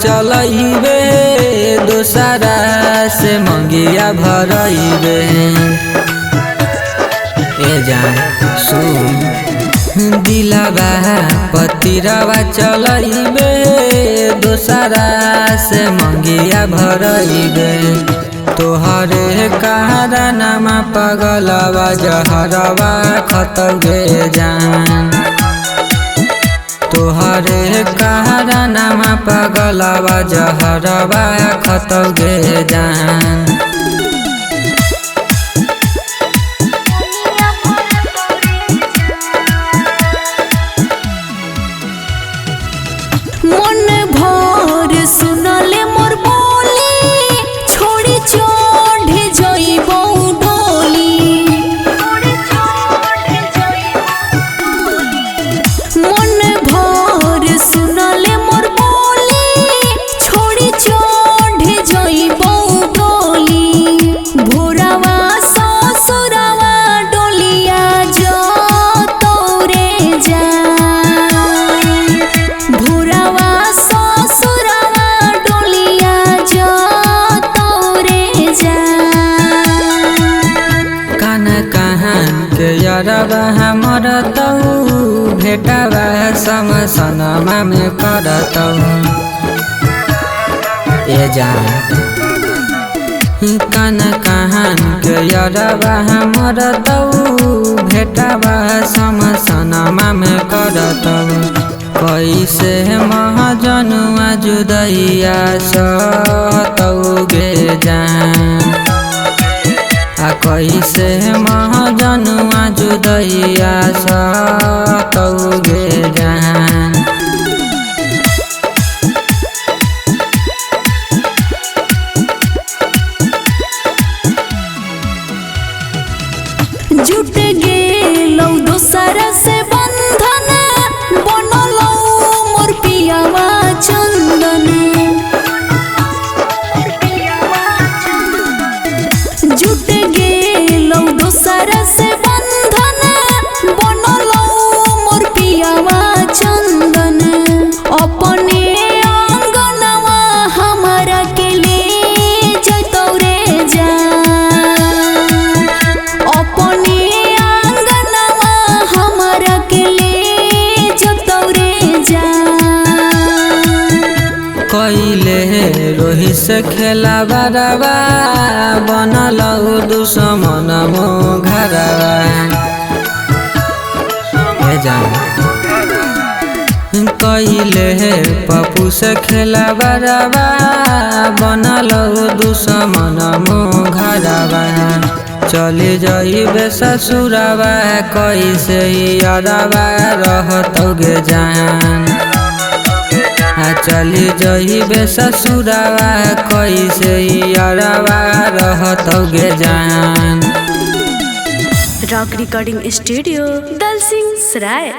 चलइबे दोसरा से मंगिया भरइबे। ए जान सुन दिलवा पतिरवा चलइबे दोसरा से मंगिया भरइबे। तोहरे कारनामा पगलवा जहरवा खतौगे जान। तोहरे कारनामा पगलवा जहरवा खतौगे जान। मन भर सुनले मोर बोली छोड़ी चढ़े जइबो डोली। मन भर सुनले मोर बोली छोड़ी चढ़े जइबो डोली। भोरवा ससुरवा डोलिया जो तोरे जा। भोरवा ससुरवा डोलिया जो तोरे जा। कान कहान के यरवा हमर तौ भेटवा समसनमा में करतौ। ए जान कान कहान के यरवा हमर तौ भेटवा समसनमा में करतौ। कैसे महाजनुआ जुदैया सहतौगे जान। कैसे महाजनुआ जुदैया सहतौगे जान। जुट गेलौ दोसरा से बंधन बनलौ मोर पियावा चंदन। जुट गेलौ दोसरा से बंधन बनलौ मोर पियावा चंदन। अपने आंगनवा हमरा के ले जइतौ रे जान। अपने आंगनवा हमरा के ले जइतौ रे जान। कैले रोही से खेला बरवा बनलौ दुश्मन मो घरवा। ए जान कैले पप्पू से खेला बरवा बनलौ दुश्मन मो घरवा। चले जइबे ससुरवा कैसे अरवा रहतौगे जान। चली जइबे ससुरवा कैसे अरवा रहतौगे जान। रॉक रिकॉर्डिंग स्टूडियो दलसिंह सराय।